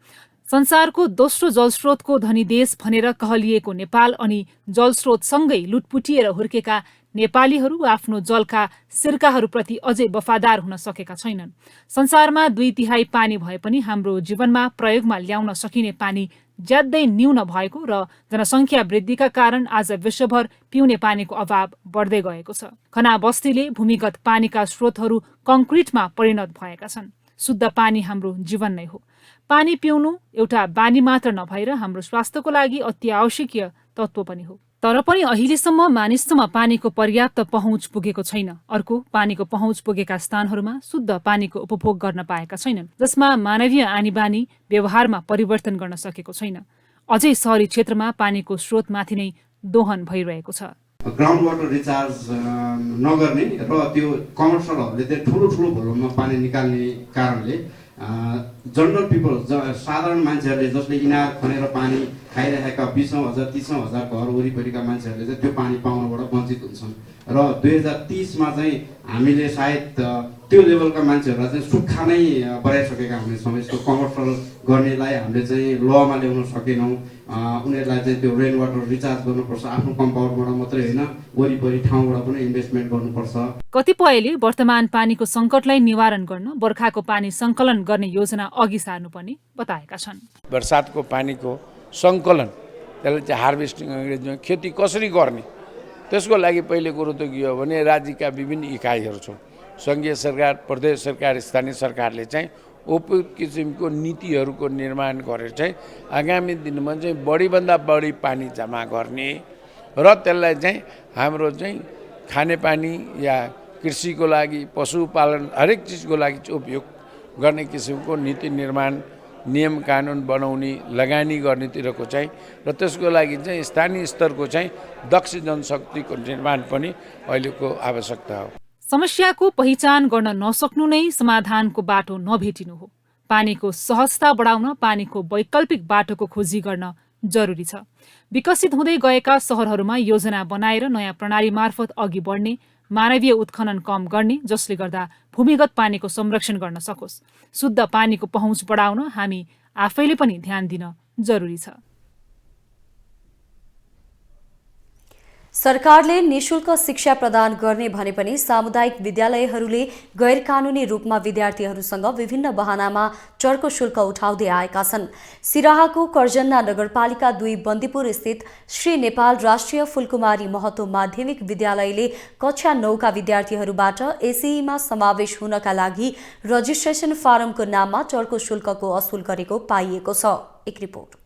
संसारको दोस्रो जलस्रोतको धनी देश भनेर कहलिएको नेपाल अनि जलस्रोतसँगै लुटपुटिएर हुर्केका नेपालीहरू आफ्नो जलका सिर्काहरूप्रति अझै वफादार हुन सकेका छैनन्। संसारमा 2/3 पानी भए पनि हाम्रो जीवनमा प्रयोगमा ल्याउन सकिने पानी ज्यादै न्यून भएको र जनसङ्ख्या वृद्धिका कारण आज विश्वभर पिउने पानीको अभाव बढ्दै गएको छ। खना बस्तीले भूमिगत पानीका स्रोतहरू कङ्क्रिटमा परिणत भएका छन्। शुद्ध पानी हाम्रो जीवन नै हो। पानी पिउनु एउटा बानी मात्र नभएर हाम्रो स्वास्थ्यको लागि अति आवश्यकीय तत्त्व पनि हो। तर पनि अहिलेसम्म मानिससम्म पानीको पर्याप्त पहुँच पुगेको छैन। अर्को, पानीको पहुँच पुगेका स्थानहरूमा शुद्ध पानीको उपभोग गर्न पाएका छैनन्, जसमा मानवीय आनीबानी व्यवहारमा परिवर्तन गर्न सकेको छैन। अझै सहरी क्षेत्रमा पानीको स्रोतमाथि नै दोहन भइरहेको छ। ग्राउन्ड वाटर रिचार्ज नगर्ने र त्यो कमर्सियलहरूले चाहिँ ठुलो ठुलो भोल्युममा पानी निकाल्ने कारणले जनरल पिपल साधारण मान्छेहरूले जसले इनार खनेर पानी खाइरहेका 20औँ हजार 30औँ हजार घर वरिपरिका मान्छेहरूले चाहिँ त्यो पानी पाउनबाट वञ्चित हुन्छन् र 2030मा चाहिँ हामीले सायद त्यो लेभलका मान्छेहरूलाई चाहिँ सुक्खा नै बनाइसकेका हुनेछौँ। यसको कमर्सियल गर्नेलाई हामीले चाहिँ लमा ल्याउन सकेनौँ। उनीहरूलाई चाहिँ त्यो रेन वाटर रिचार्ज गर्नुपर्छ, आफ्नो कम्पाउन्डबाट मात्रै होइन वरिपरि ठाउँबाट पनि इन्भेस्टमेन्ट गर्नुपर्छ। कतिपयले वर्तमान पानीको सङ्कटलाई निवारण गर्न बर्खाको पानी सङ्कलन गर्ने योजना अघि सार्नुपर्ने बताएका छन्। बर्सातको पानीको सङ्कलन, त्यसलाई चाहिँ हार्भेस्टिङ अङ्ग्रेजीमा खेती कसरी गर्ने, त्यसको लागि पहिले कुरो त के हो भने राज्यका विभिन्न इकाइहरू छौँ, सङ्घीय सरकार, प्रदेश सरकार, स्थानीय सरकारले चाहिँ उपयुक्त किसिमको नीतिहरूको निर्माण गरेर चाहिँ आगामी दिनमा चाहिँ बढीभन्दा बढी पानी जम्मा गर्ने र त्यसलाई चाहिँ हाम्रो चाहिँ खानेपानी या कृषिको लागि, पशुपालन, हरेक चिजको लागि चाहिँ उपयोग गर्ने किसिमको नीति निर्माण, नियम कानुन बनाउने, लगानी गर्नेतिरको चाहिँ र त्यसको लागि चाहिँ स्थानीय स्तरको चाहिँ दक्ष जनशक्तिको निर्माण पनि अहिलेको आवश्यकता हो। समस्याको पहिचान गर्न नसक्नु नै समाधानको बाटो नभेटिनु हो। पानीको सहजता बढाउन पानीको वैकल्पिक बाटोको खोजी गर्न जरुरी छ। विकसित हुँदै गएका सहरहरूमा योजना बनाएर नयाँ प्रणाली मार्फत अघि बढ्ने, मानवीय उत्खनन कम गर्ने, जसले गर्दा भूमिगत पानीको संरक्षण गर्न सकोस्। शुद्ध पानीको पहुँच बढाउन हामी आफैले पनि ध्यान दिन जरुरी छ। सरकारले निशुल्क शिक्षा प्रदान गर्ने भने पनि सामुदायिक विद्यालयहरूले गैर कानुनी रूपमा विद्यार्थीहरूसँग विभिन्न बहानामा चर्को शुल्क उठाउँदै आएका छन्। सिराहाको कर्जन्ना नगरपालिका 2 बन्दीपुर स्थित श्री नेपाल राष्ट्रिय फुलकुमारी महतो माध्यमिक विद्यालयले कक्षा 9 का विद्यार्थीहरूबाट एसीईमा समावेश हुनका लागि रजिस्ट्रेसन फारमको नाममा चर्को शुल्कको असुल गरेको पाइएको छ। एक रिपोर्ट।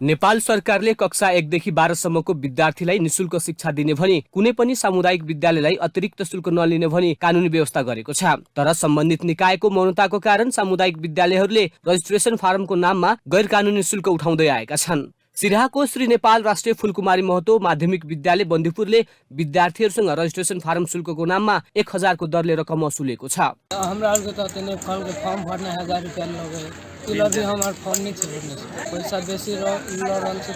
नेपाल सरकारले कक्षा 1 देखि 12 सम्मको विद्यार्थीलाई निशुल्क शिक्षा दिने भने कुनै पनि सामुदायिक विद्यालयलाई अतिरिक्त शुल्क नलिने भनी कानूनी व्यवस्था गरेको छ। तर सम्बन्धित निकायको मौनताको कारण सामुदायिक विद्यालयहरूले रजिस्ट्रेसन फारमको नाममा गैर कानूनी शुल्क उठाउँदै आएका छन्। सिराहाको श्री नेपाल राष्ट्रिय फुलकुमारी महतो माध्यमिक विद्यालय बन्दीपुरले विद्यार्थीहरूसँग रजिस्ट्रेसन फारम शुल्कको नाममा 1000 को दरले रकम वसुलेको छ। हमराहरूको त नेपालको फर्म भर्न 1000 रुपैयाँ लगे लगी हमार फर्म नहीं छोड़ने पैसा बेसी लड़ल से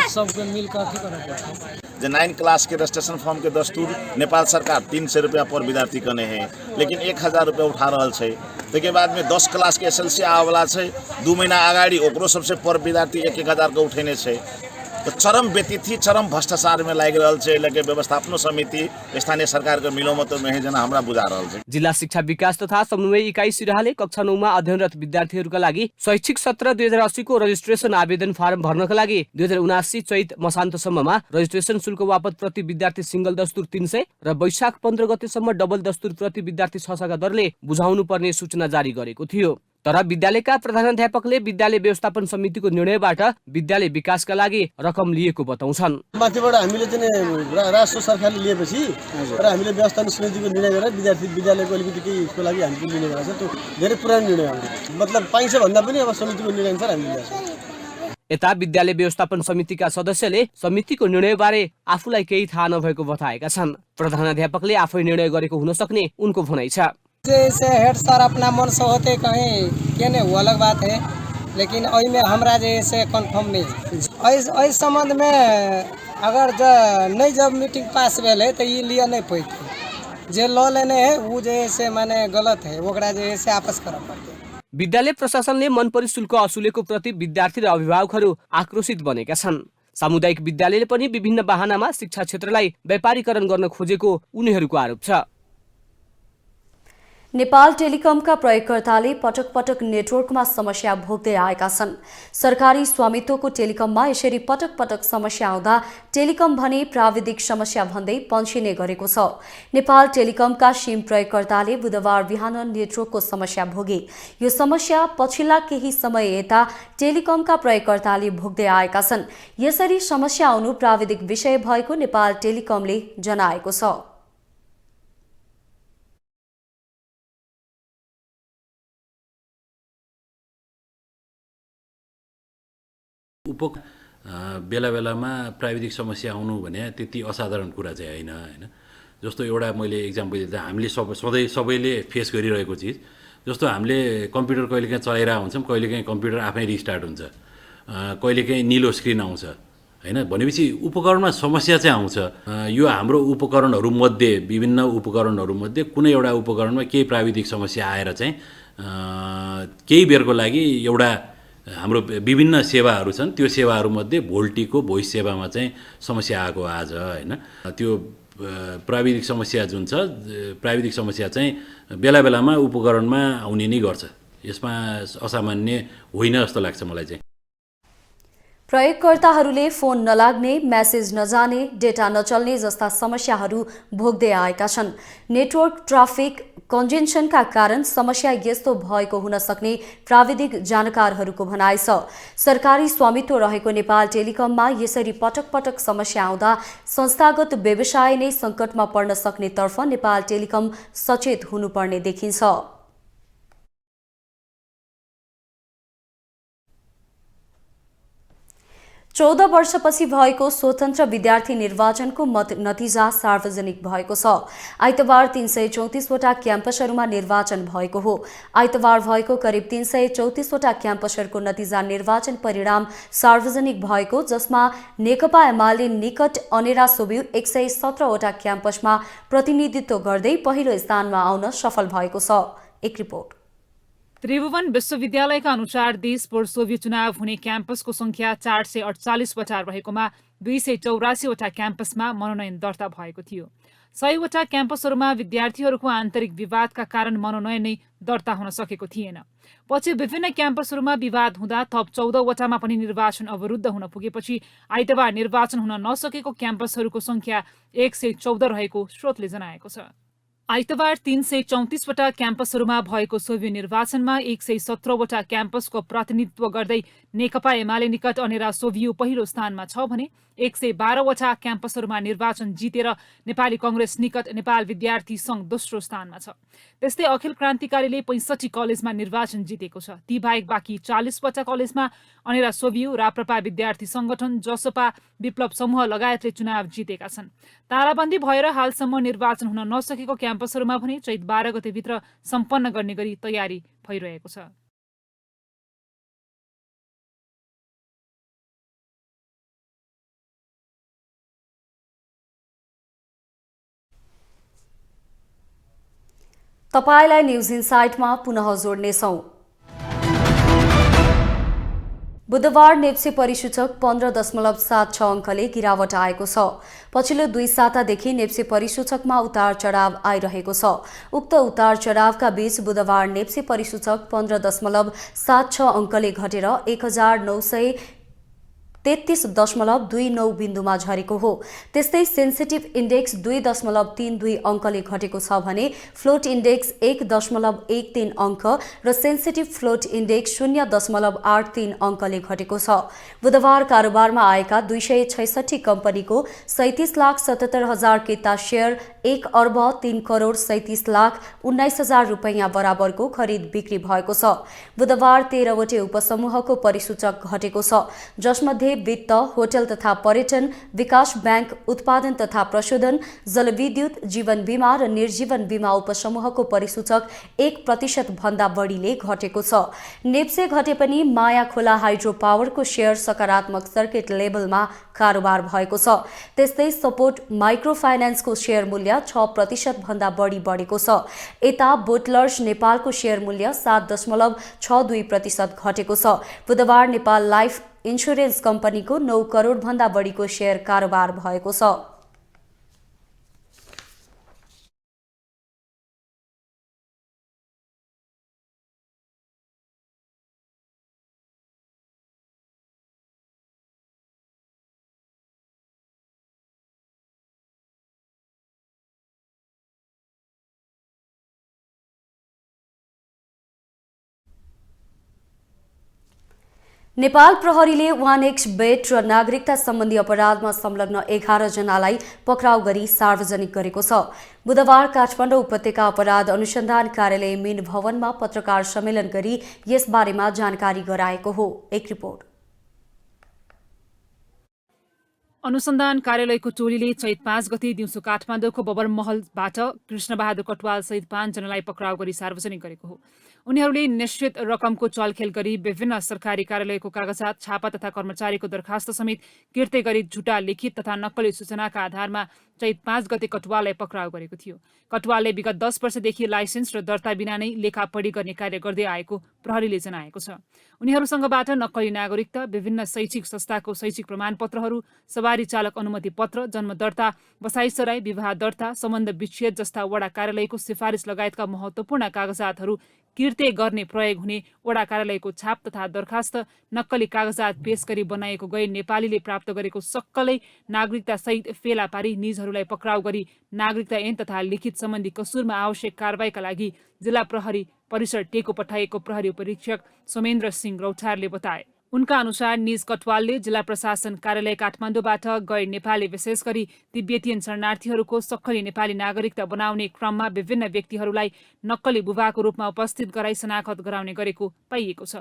सबके मिल कर अथी करे पड़ता जो 9 क्लास के रजिस्ट्रेशन फॉर्म के दस्तूर नेपाल सरकार 300 रुपया पर विद्यार्थी कने है, लेकिन 1000 रुपया उठा रहा है। त्यसके बाद में 10 क्लास के एसएलसी आवाला है, 2 महीना अगाडि ओकरो सबसे पर विद्यार्थी 1000 को उठेने है। तो चरम व्यतिथि, चरम भ्रष्टाचार में लागि रहल छै। लगे व्यवस्थापन समिति स्थानीय सरकार के मिलो मत में जना हमरा बुझा रहल छै। जिल्ला शिक्षा विकास तथा समन्वय इकाइ सिराहाले कक्षा 9 मा अध्ययनरत विद्यार्थीहरूका लागि शैक्षिक सत्र 2080 को रजिस्ट्रेसन आवेदन फारम भर्नका लागि 2079 चैत मसान्तसम्ममा रजिस्ट्रेसन शुल्क बापत प्रति विद्यार्थी सिंगल दस्तुर 300 र वैशाख 15 गतेसम्म डबल दस्तुर प्रति विद्यार्थी 600 का दरले बुझाउनु पर्ने सूचना जारी गरेको थियो। तर विद्यालयका प्रधानाध्यापकले विद्यालय व्यवस्थापन समितिको निर्णयबाट विद्यालय विकासका लागि रकम लिएको बताउँछन्। माथिबाट हामीले चाहिँ राष्ट्र सरकारले लिएपछि र हामीले व्यवस्थापन समितिको निर्णय गरेर विद्यालयको अलिकति केही यसको लागि हामीले लिने गरेको छ। त्यो धेरै पुरानो निर्णय हो, मतलब पाइन्छ भन्दा पनि अब समितिको निर्णय अनुसार हामीले लिएको छ। यता विद्यालय व्यवस्थापन समितिका सदस्यले समितिको निर्णयबारे आफूलाई केही थाहा नभएको बताएका छन्। प्रधानाध्यापकले आफै निर्णय गरेको हुन सक्ने उनको भनाइ छ। जैसे हेड सर अपना मन से होते कहीं क्या नहीं वो अलग बात है, लेकिन अभी में हमरा जैसे कंफर्म नहीं। इस संबंध में अगर नहीं जब मीटिंग पास भेल है तो ये लिया नहीं पैते, जे लॉ लेने है वो जैसे माने गलत है ओकरा जैसे आपस कर पड़ते। विद्यालय प्रशासनले मन परी शुल्क असुलेको प्रति विद्यार्थी र अभिभावकहरू आक्रोशित बनेका छन्। सामुदायिक विद्यालयले पनि विभिन्न बहानामा शिक्षा क्षेत्रलाई व्यापारीकरण गर्न खोजेको उनीहरूको आरोप छ। नेपाल टेलिकमका प्रयोगकर्ताले पटक पटक नेटवर्कमा समस्या भोग्दै आएका छन्। सरकारी स्वामित्वको टेलिकममा यसरी पटक पटक समस्या आउँदा टेलिकम भने प्राविधिक समस्या भन्दै पन्छिने गरेको छ। नेपाल टेलिकमका सिम प्रयोगकर्ताले बुधबार बिहान नेटवर्कको समस्या भोगे। यो समस्या पछिल्ला केही समय यता टेलिकमका प्रयोगकर्ताले भोग्दै आएका छन्। यसरी समस्या आउनु प्राविधिक विषय भएको नेपाल टेलिकमले जनाएको छ। बेला बेलामा प्राविधिक समस्या आउनु भने त्यति असाधारण कुरा चाहिँ होइन जस्तो एउटा मैले इक्जाम्पल दिँदा हामीले सधैँ सबैले फेस गरिरहेको चिज जस्तो हामीले कम्प्युटर कहिलेकाहीँ चलाइरहेको हुन्छौँ, कहिलेकाहीँ कम्प्युटर आफै रिस्टार्ट हुन्छ, कहिलेकाहीँ निलो स्क्रिन आउँछ होइन। भनेपछि उपकरणमा समस्या चाहिँ आउँछ। यो हाम्रो उपकरणहरूमध्ये विभिन्न उपकरणहरूमध्ये कुनै एउटा उपकरणमा केही प्राविधिक समस्या आएर चाहिँ केही बेरको लागि एउटा हाम्रो विभिन्न सेवाहरू छन्, त्यो सेवाहरूमध्ये भोल्टीको भोइस सेवामा चाहिँ समस्या आएको आज होइन। त्यो प्राविधिक समस्या जुन छ, प्राविधिक समस्या चाहिँ बेला बेलामा उपकरणमा आउने नै गर्छ। यसमा असामान्य होइन जस्तो लाग्छ मलाई चाहिँ। प्रयोगकर्ताहरूले फोन नलाग्ने, मेसेज नजाने, डेटा नचल्ने जस्ता समस्याहरू भोग्दै आएका छन्। नेटवर्क ट्राफिक कन्जेन्सनका कारण समस्या यस्तो भएको हुन सक्ने प्राविधिक जानकारहरूको भनाइ छ। सरकारी स्वामित्व रहेको नेपाल टेलिकममा यसरी पटक पटक समस्या आउँदा संस्थागत व्यवसाय नै सङ्कटमा पर्न सक्नेतर्फ नेपाल टेलिकम सचेत हुनुपर्ने देखिन्छ। 14 वर्षपछि भएको स्वतन्त्र विद्यार्थी निर्वाचनको मत नतिजा सार्वजनिक भएको छ। आइतबार 334 वटा क्याम्पसहरूमा निर्वाचन भएको हो। आइतबार भएको करिब 334 वटा क्याम्पसहरूको नतिजा निर्वाचन परिणाम सार्वजनिक भएको, जसमा नेकपा एमाले निकट अनेरा सोब्यू 117 वटा क्याम्पसमा प्रतिनिधित्व गर्दै पहिलो स्थानमा आउन सफल भएको छ। एक रिपोर्ट। त्रिभुवन विश्वविद्यालयका अनुसार देशभर सोभि चुनाव हुने क्याम्पसको संख्या 448 वटा रहेकोमा 284 वटा क्याम्पसमा मनोनयन दर्ता भएको थियो। 100 वटा क्याम्पसहरूमा विद्यार्थीहरूको आन्तरिक विवादका कारण मनोनयन नै दर्ता हुन सकेको थिएन। पछि विभिन्न क्याम्पसहरूमा विवाद हुँदा थप 14 वटामा पनि निर्वाचन अवरुद्ध हुन पुगेपछि आइतबार निर्वाचन हुन नसकेको क्याम्पसहरूको संख्या 114 रहेको स्रोतले जनाएको छ। आइतबार 334 वटा क्याम्पसहरूमा भएको सोभि निर्वाचनमा 117 वटा क्याम्पसको प्रतिनिधित्व गर्दै नेकपा एमाले निकट अनेरा सोभियु पहिलो स्थानमा छ भने 112 वटा क्याम्पसहरूमा निर्वाचन जितेर नेपाली कांग्रेस निकट नेपाल विद्यार्थी संघ दोस्रो स्थानमा छ। त्यस्तै अखिल क्रान्तिकारीले 65 कलेजमा निर्वाचन जितेको छ। ती बाहेक बाँकी 40 वटा कलेजमा अनेरा सोभियु, राप्रपा विद्यार्थी संगठन, जसपा, विप्लव समूह लगायतले चुनाव जितेका छन्। ताराबन्दी भएर हालसम्म निर्वाचन हुन नसकेको क्याम्पसहरूमा भने चैत 12 गतेभित्र सम्पन्न गर्ने गरी तयारी भइरहेको छ। तपाईलाई न्यूज इनसाइटमा पुनः जोड्नेछौं। बुधबार नेप्से परिसूचक 15.76 अङ्कले गिरावट आएको छ। पछिल्लो 2 सातादेखि नेप्से परिसूचकमा उतार चढाव आइरहेको छ। उक्त उतार चढावका बीच बुधबार नेप्से परिसूचक 15.76 अङ्कले घटेर 1933.29 बिन्दुमा झरेको हो। त्यस्तै सेन्सिटिभ इन्डेक्स 2.32 अङ्कले घटेको छ भने फ्लोट इन्डेक्स 1.13 अङ्क र सेन्सिटिभ फ्लोट इन्डेक्स 0.83 अङ्कले घटेको छ। बुधबार कारोबारमा आएका 266 कम्पनीको 37,77,000 किता शेयर 1,03,37,19,000 रुपैयाँ बराबरको खरिद बिक्री भएको छ। बुधबार 13 वटे उपसमूहको परिसूचक घटेको छ, जसमध्ये वित्त, होटल तथा पर्यटन, विकास बैंक, उत्पादन तथा प्रशोधन, जलविद्युत, जीवन बीमा र निर्जीवन बीमा उपसमूहको परिसूचक 1% भन्दा बढीले घटेको छ। नेप्से घटे पनि माया खोला हाइड्रो पावरको शेयर सकारात्मक सर्किट लेभलमा कारोबार भएको छ। त्यस्तै सपोर्ट माइक्रो फाइनान्सको शेयर मूल्य 6% भन्दा बढी बढेको छ। यता बोटलर्स नेपालको शेयर मूल्य 7.62% घटेको छ। बुधबार नेपाल लाइफ इन्स्योरेन्स कम्पनीको 9 करोड भन्दा बढीको शेयर कारोबार भएको छ। नेपाल प्रहरीले 1xBet र नागरिकता सम्बन्धी अपराधमा संलग्न 11 जनालाई पक्राउ गरी सार्वजनिक गरेको छ। बुधबार काठमाडौँ उपत्यका अपराध अनुसन्धान कार्यालय मिन भवनमा पत्रकार सम्मेलन गरी यसबारेमा जानकारी गराएको हो। एक रिपोर्ट। अनुसन्धान कार्यालयको टोलीले चैत 5 गते दिउँसो काठमाडौँको बबरमहलबाट कृष्णबहादुर कटवाल सहित 5 जनालाई पक्राउ गरी सार्वजनिक गरेको हो। उनीहरूले निश्चित रकमको चलखेल गरी विभिन्न सरकारी कार्यालयको कागजात, छापा तथा कर्मचारीको दरखास्त समेत किर्ते गरी झुटा लिखित तथा नक्कली सूचनाका आधारमा चैत 5 गते कटवाललाई पक्राउ गरेको थियो। कटवालले विगत 10 वर्षदेखि लाइसेन्स र दर्ता बिना नै लेखापढी गर्ने कार्य गर्दै आएको प्रहरीले जनाएको छ। उनीहरूसँगबाट नक्कली नागरिकता, विभिन्न शैक्षिक संस्थाको शैक्षिक प्रमाणपत्रहरू, सवारी चालक अनुमति पत्र, जन्म दर्ता, बसाइसराई, विवाह दर्ता, सम्बन्ध विच्छेद जस्ता वडा कार्यालयको सिफारिस लगायतका महत्त्वपूर्ण कागजातहरू किर्ते गर्ने प्रयोग हुने वडा कार्यालयको छाप तथा दरखास्त, नक्कली कागजात पेश गरी बनाएको गैर नेपालीले प्राप्त गरेको सक्कलै नागरिकता सहित फेला पारी निजहरूलाई पक्राउ गरी नागरिकता ऐन तथा लिखित सम्बन्धी कसुरमा आवश्यक कारबाहीका लागि जिल्ला प्रहरी परिसर टेको पठाएको प्रहरी उपरीक्षक सोमेन्द्र सिंह रौठारले बताए। उनका अनुसार निज कटवालले जिल्ला प्रशासन कार्यालय काठमाडौँबाट गैर नेपाली विशेष गरी तिब्बतियन शरणार्थीहरूको सक्कली नेपाली नागरिकता बनाउने क्रममा विभिन्न व्यक्तिहरूलाई नक्कली बुबाको रूपमा उपस्थित गराई शनाखत गराउने गरेको पाइएको छ।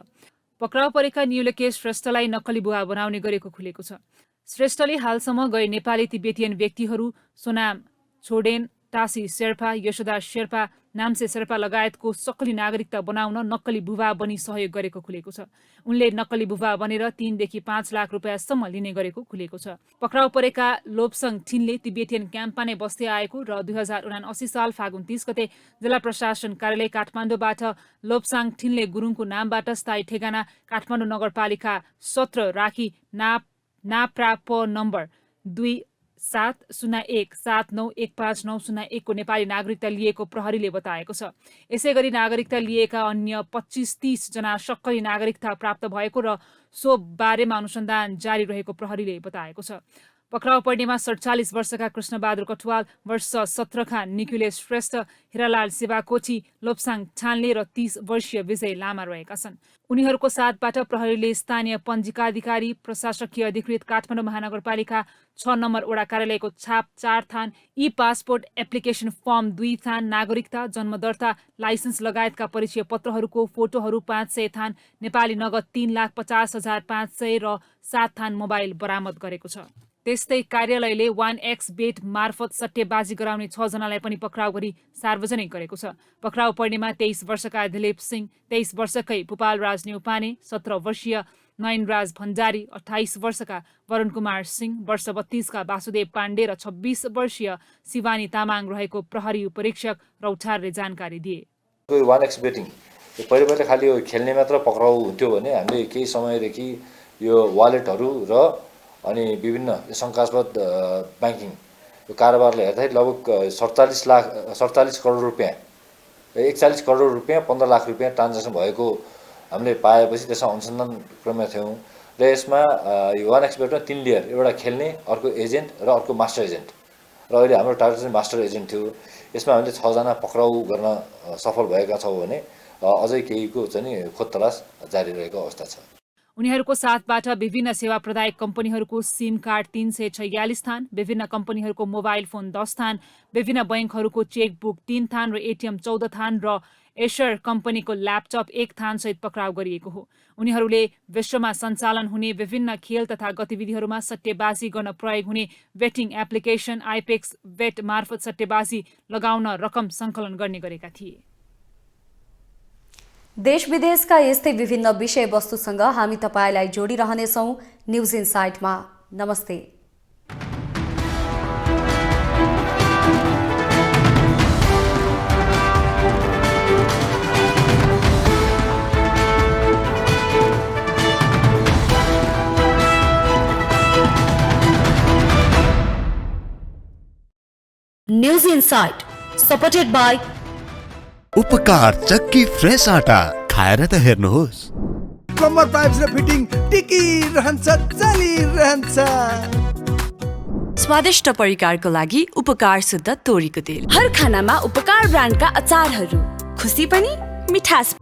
पक्राउ परेका न्युलेकेश श्रेष्ठलाई नक्कली बुबा बनाउने गरेको खुलेको छ। श्रेष्ठले हालसम्म गैर नेपाली तिब्बतियन व्यक्तिहरू सोनाम छोडेन, टासी शेर्पा, यशोदा शेर्पा, नाम्से शेर्पा लगायतको सक्कली नागरिकता बनाउन नक्कली बुबा बनी सहयोग गरेको खुलेको छ। उनले नक्कली बुबा बनेर 3 देखि 5 लाख रुपियाँसम्म लिने गरेको खुलेको छ। पक्राउ परेका लोपसङ ठिनले तिब्बतियन क्याम्पमा नै बस्दै आएको र 2079 साल फागुन 30 गते जिल्ला प्रशासन कार्यालय काठमाडौँबाट लोपसाङ ठिनले गुरुङको नामबाट स्थायी ठेगाना काठमाडौँ नगरपालिका 17 राखी नाप्राप नम्बर 270179159001 को नेपाली नागरिकता लिएको प्रहरीले बताएको छ। यसै गरी नागरिकता लिएका अन्य 25-30 जना सक्कली नागरिकता प्राप्त भएको र सो बारेमा अनुसन्धान जारी रहेको प्रहरीले बताएको छ। पक्राउ पर्नेमा 47 वर्षका कृष्णबहादुर कटवाल, वर्ष 17 का निकुलेश श्रेष्ठ, हिरालाल शिवाकोठी, लोपसाङ छानले र 30 वर्षीय विजय लामा रहेका छन्। उनीहरूको साथबाट प्रहरीले स्थानीय पञ्जिकाधिकारी, प्रशासकीय अधिकृत काठमाडौँ महानगरपालिका 6 नम्बर वडा कार्यालयको छाप 4 थान, ई पासपोर्ट एप्लिकेसन फर्म 2 थान, नागरिकता, जन्म दर्ता, लाइसेन्स लगायतका परिचय पत्रहरूको फोटोहरू 500 थान, नेपाली नगद 3,50,500 र 7 थान मोबाइल बरामद गरेको छ। त्यस्तै कार्यालयले 1x बेट मार्फत सट्टेबाजी गराउने 6 जनालाई पनि पक्राउ गरी सार्वजनिक गरेको छ। पक्राउ पर्नेमा 23 वर्षका दिलीप सिंह, 23 वर्षकै भूपाल राज न्यौपाने, 17 वर्षीय नयनराज भण्डारी, 28 वर्षका वरुण कुमार सिंह, वर्ष 32 का वासुदेव पाण्डे र 26 वर्षीय शिवानी तामाङ रहेको प्रहरी उपरीक्षक रौठारले जानकारी दिए। 1x बेटिङ पहिले खालि यो खेल्ने मात्र पक्राउ हुन्थ्यो भने हामीले केही समयदेखि यो वालेटहरू र अनि विभिन्न शङ्कास्पद ब्याङ्किङ यो कारोबारले हेर्दाखेरि लगभग 47 करोड रुपियाँ, 41 करोड रुपियाँ, 15 लाख रुपियाँ ट्रान्जेक्सन भएको हामीले पाएपछि त्यसमा अनुसन्धान क्रममा थियौँ र यसमा यो 1x बेटमा 3 लेयर, एउटा खेल्ने, अर्को एजेन्ट र अर्को मास्टर एजेन्ट र अहिले हाम्रो टार्गेट चाहिँ मास्टर एजेन्ट थियो। यसमा हामीले 6 जना पक्राउ गर्न सफल भएका छौँ भने अझै केहीको चाहिँ खोज तलास जारी रहेको अवस्था छ। उनीहरूको साथबाट विभिन्न सेवा प्रदायक कम्पनीहरूको सिम कार्ड 346 थान, विभिन्न कम्पनीहरूको मोबाइल फोन 10 थान, विभिन्न बैंकहरूको चेकबुक 3 थान र एटिएम 14 थान र एसर कम्पनीको ल्यापटप 1 थान सहित पक्राउ गरिएको हो। उनीहरूले विश्वमा सञ्चालन हुने विभिन्न खेल तथा गतिविधिहरूमा सट्टेबाजी गर्न प्रयोग हुने बेटिङ एप्लिकेसन आइपेक्स बेट मार्फत सट्टेबाजी लगाउन रकम सङ्कलन गर्ने गरेका थिए। देश विदेशका यस्तै विभिन्न विषयवस्तुसँग हामी तपाईलाई जोडिरहनेछौँ न्युज इनसाइटमा। नमस्ते। न्युज इनसाइट सपोर्टेड बाई उपकार चक्की फ्रेश आटा खाएर त हेर्नुहोस्। प्लम्बर पाइप्स र फिटिङ टिकिरहन्छ, चलिरहन्छ। स्वादिष्ट परिकारको लागि उपकार शुद्ध तोरीको तेल। हर खानामा उपकार ब्रान्डका अचारहरू, खुसी पनि मिठास